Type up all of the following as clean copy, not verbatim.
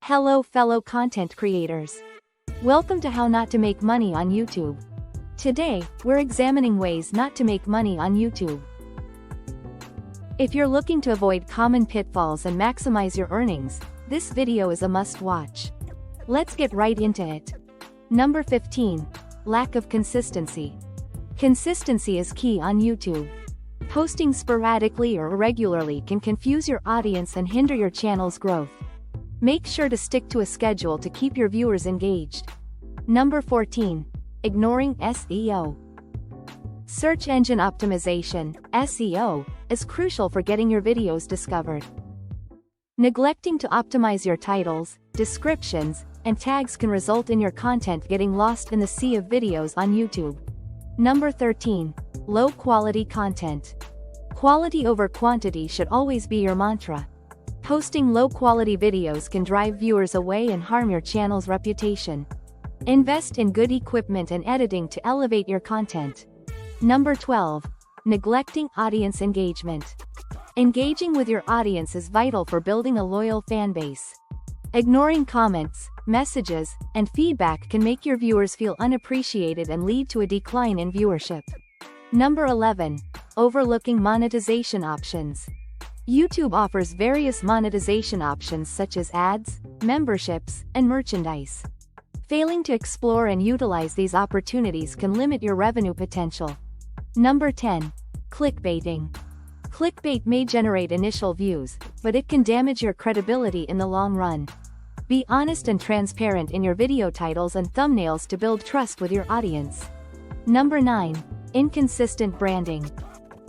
Hello fellow content creators. Welcome to How Not to Make Money on YouTube. Today, we're examining ways not to make money on YouTube. If you're looking to avoid common pitfalls and maximize your earnings, this video is a must-watch. Let's get right into it. Number 15. Lack of consistency. Consistency is key on YouTube. Posting sporadically or irregularly can confuse your audience and hinder your channel's growth. Make sure to stick to a schedule to keep your viewers engaged. Number 14. Ignoring SEO. Search engine optimization, SEO, is crucial for getting your videos discovered. Neglecting to optimize your titles, descriptions, and tags can result in your content getting lost in the sea of videos on YouTube. Number 13. Low-quality content. Quality over quantity should always be your mantra. Posting low-quality videos can drive viewers away and harm your channel's reputation. Invest in good equipment and editing to elevate your content. Number 12. Neglecting audience engagement. Engaging with your audience is vital for building a loyal fan base. Ignoring comments, messages, and feedback can make your viewers feel unappreciated and lead to a decline in viewership. Number 11. Overlooking monetization options. YouTube offers various monetization options such as ads, memberships, and merchandise. Failing to explore and utilize these opportunities can limit your revenue potential. Number 10. Clickbaiting. Clickbait may generate initial views, but it can damage your credibility in the long run. Be honest and transparent in your video titles and thumbnails to build trust with your audience. Number 9. Inconsistent branding.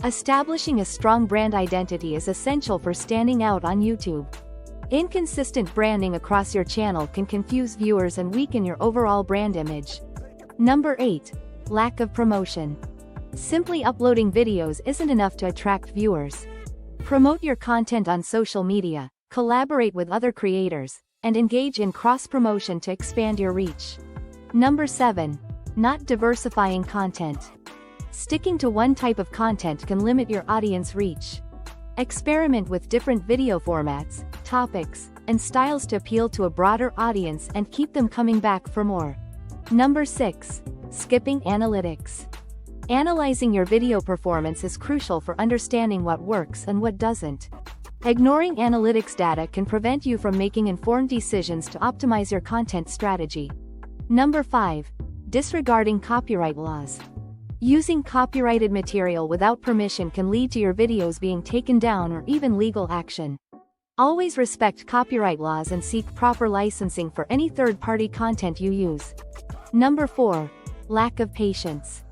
Establishing a strong brand identity is essential for standing out on YouTube. Inconsistent branding across your channel can confuse viewers and weaken your overall brand image. Number 8. Lack of promotion. Simply uploading videos isn't enough to attract viewers. Promote your content on social media, collaborate with other creators, and engage in cross-promotion to expand your reach. Number 7. Not diversifying content. Sticking to one type of content can limit your audience reach. Experiment with different video formats, topics, and styles to appeal to a broader audience and keep them coming back for more. Number 6. Skipping analytics. Analyzing your video performance is crucial for understanding what works and what doesn't. Ignoring analytics data can prevent you from making informed decisions to optimize your content strategy. Number 5. Disregarding copyright laws. Using copyrighted material without permission can lead to your videos being taken down or even legal action. Always respect copyright laws and seek proper licensing for any third-party content you use. Number 4. Lack of patience.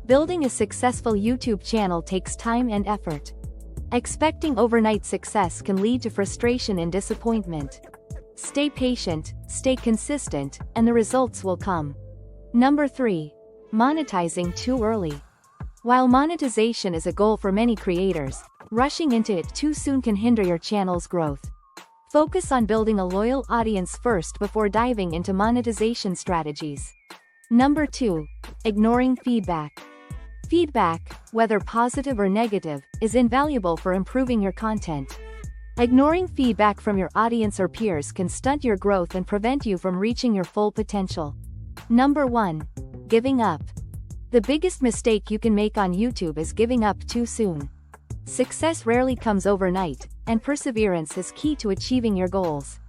Building a successful YouTube channel takes time and effort. Expecting overnight success can lead to frustration and disappointment. Stay patient, stay consistent, and the results will come. Number 3. Monetizing too early. While monetization is a goal for many creators, rushing into it too soon can hinder your channel's growth. Focus on building a loyal audience first before diving into monetization strategies. Number 2. Ignoring feedback. Feedback, whether positive or negative, is invaluable for improving your content. Ignoring feedback from your audience or peers can stunt your growth and prevent you from reaching your full potential. Number 1. Giving up. The biggest mistake you can make on YouTube is giving up too soon. Success rarely comes overnight, and perseverance is key to achieving your goals.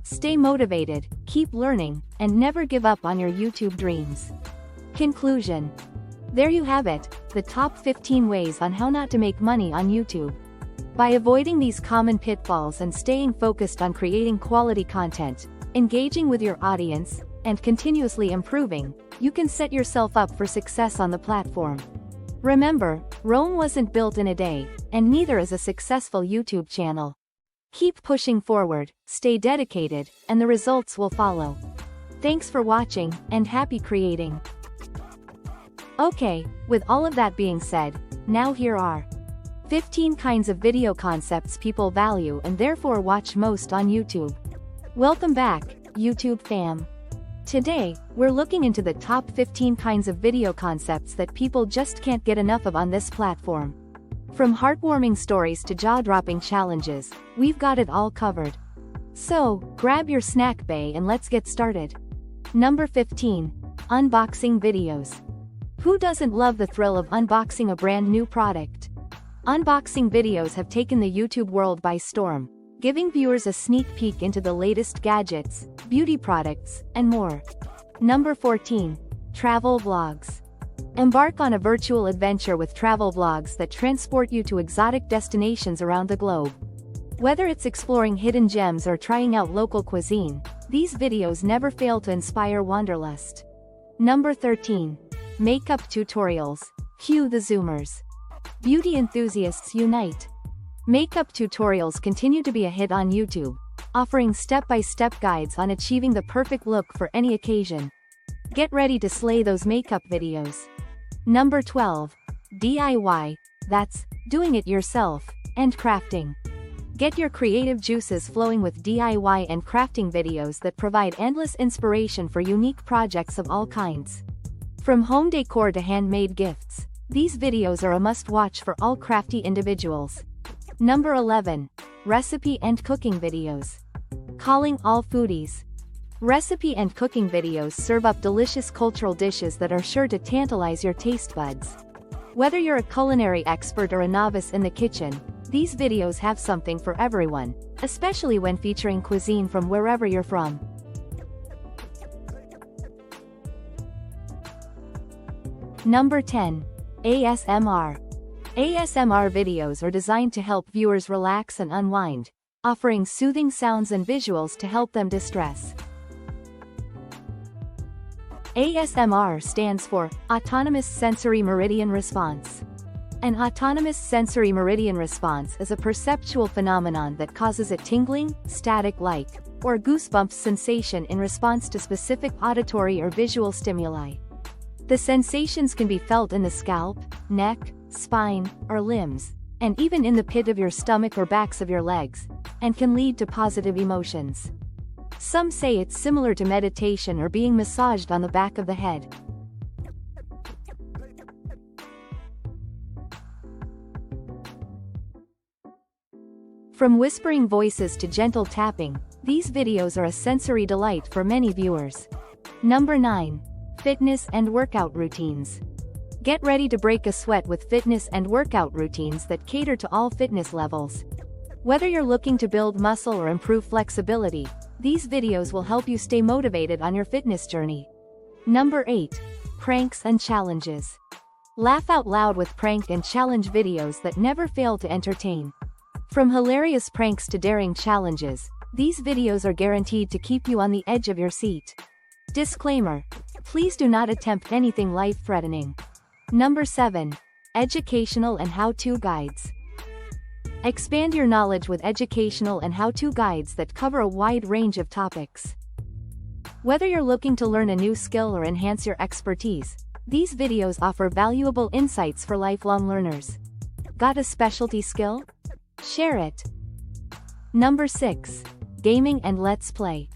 Stay motivated, keep learning, and never give up on your YouTube dreams. Conclusion. There you have it, the top 15 ways on how not to make money on YouTube. By avoiding these common pitfalls and staying focused on creating quality content, engaging with your audience, and continuously improving, you can set yourself up for success on the platform. Remember, Rome wasn't built in a day, and neither is a successful YouTube channel. Keep pushing forward, stay dedicated, and the results will follow. Thanks for watching, and happy creating. Okay, with all of that being said, now here are 15 kinds of video concepts people value and therefore watch most on YouTube. Welcome back, YouTube fam. Today, we're looking into the top 15 kinds of video concepts that people just can't get enough of on this platform. From heartwarming stories to jaw-dropping challenges, we've got it all covered. So, grab your snack bay and let's get started. Number 15. Unboxing videos. Who doesn't love the thrill of unboxing a brand new product? Unboxing videos have taken the YouTube world by storm, giving viewers a sneak peek into the latest gadgets, beauty products, and more. Number 14. Travel vlogs. Embark on a virtual adventure with travel vlogs that transport you to exotic destinations around the globe. Whether it's exploring hidden gems or trying out local cuisine, these videos never fail to inspire wanderlust. Number 13. Makeup tutorials. Cue the zoomers. Beauty enthusiasts unite. Makeup tutorials continue to be a hit on YouTube, offering step-by-step guides on achieving the perfect look for any occasion. Get ready to slay those makeup videos. Number 12. DIY. That's doing it yourself, and crafting. Get your creative juices flowing with DIY and crafting videos that provide endless inspiration for unique projects of all kinds. From home decor to handmade gifts, these videos are a must-watch for all crafty individuals. Number 11. Recipe and cooking videos. Calling all foodies. Recipe and cooking videos serve up delicious cultural dishes that are sure to tantalize your taste buds. Whether you're a culinary expert or a novice in the kitchen, these videos have something for everyone, especially when featuring cuisine from wherever you're from. Number 10. ASMR. ASMR videos are designed to help viewers relax and unwind, offering soothing sounds and visuals to help them distress. ASMR stands for Autonomous Sensory Meridian Response. An autonomous sensory meridian response is a perceptual phenomenon that causes a tingling, static-like, or goosebumps sensation in response to specific auditory or visual stimuli. The sensations can be felt in the scalp, neck, spine, or limbs, and even in the pit of your stomach or backs of your legs, and can lead to positive emotions. Some say it's similar to meditation or being massaged on the back of the head. From whispering voices to gentle tapping, these videos are a sensory delight for many viewers. Number 9. Fitness and workout routines. Get ready to break a sweat with fitness and workout routines that cater to all fitness levels. Whether you're looking to build muscle or improve flexibility, these videos will help you stay motivated on your fitness journey. Number 8. Pranks and challenges. Laugh out loud with prank and challenge videos that never fail to entertain. From hilarious pranks to daring challenges, these videos are guaranteed to keep you on the edge of your seat. Disclaimer: please do not attempt anything life-threatening. Number 7. Educational and how-to guides. Expand your knowledge with educational and how-to guides that cover a wide range of topics. Whether you're looking to learn a new skill or enhance your expertise, these videos offer valuable insights for lifelong learners. Got a specialty skill? Share it. Number 6. Gaming and Let's Play.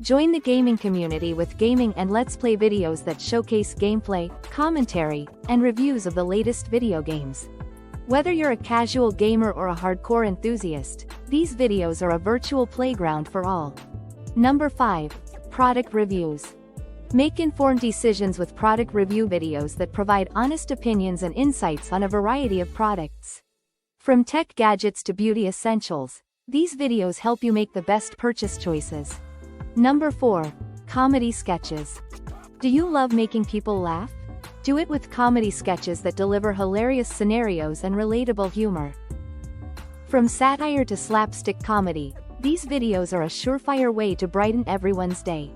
Join the gaming community with gaming and Let's Play videos that showcase gameplay, commentary, and reviews of the latest video games. Whether you're a casual gamer or a hardcore enthusiast, these videos are a virtual playground for all. Number 5. Product reviews. Make informed decisions with product review videos that provide honest opinions and insights on a variety of products. From tech gadgets to beauty essentials, these videos help you make the best purchase choices. Number 4. Comedy sketches. Do you love making people laugh? Do it with comedy sketches that deliver hilarious scenarios and relatable humor. From satire to slapstick comedy, these videos are a surefire way to brighten everyone's day.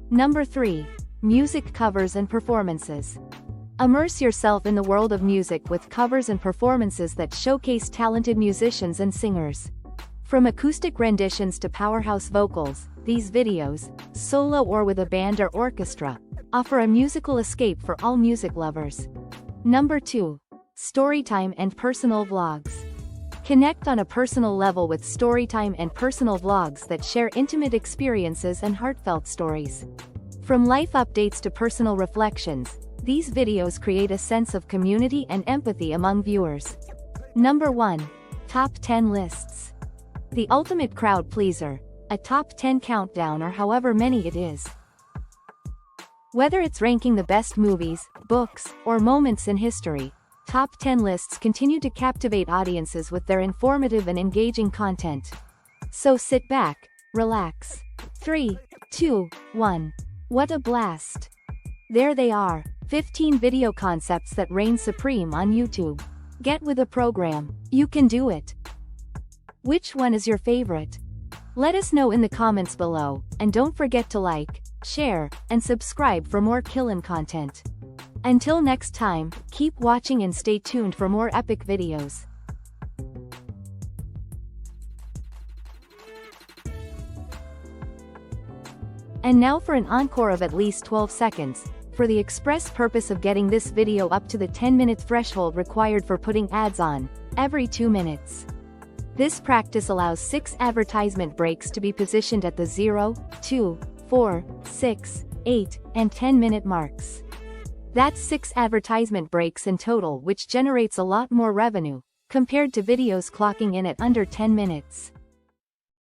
Number 3. Music covers and performances. Immerse yourself in the world of music with covers and performances that showcase talented musicians and singers. From acoustic renditions to powerhouse vocals, these videos, solo or with a band or orchestra, offer a musical escape for all music lovers. Number 2. Storytime and personal vlogs. Connect on a personal level with storytime and personal vlogs that share intimate experiences and heartfelt stories. From life updates to personal reflections, these videos create a sense of community and empathy among viewers. Number 1. Top 10 lists. The ultimate crowd pleaser. A top 10 countdown or however many it is. Whether it's ranking the best movies, books, or moments in history, top 10 lists continue to captivate audiences with their informative and engaging content. So sit back, relax. 3, 2, 1. What a blast! There they are, 15 video concepts that reign supreme on YouTube. Get with the program, you can do it. Which one is your favorite? Let us know in the comments below, and don't forget to like, share, and subscribe for more killin' content. Until next time, keep watching and stay tuned for more epic videos. And now for an encore of at least 12 seconds, for the express purpose of getting this video up to the 10-minute threshold required for putting ads on, every 2 minutes. This practice allows 6 advertisement breaks to be positioned at the 0, 2, 4, 6, 8, and 10-minute marks. That's 6 advertisement breaks in total, which generates a lot more revenue, compared to videos clocking in at under 10 minutes.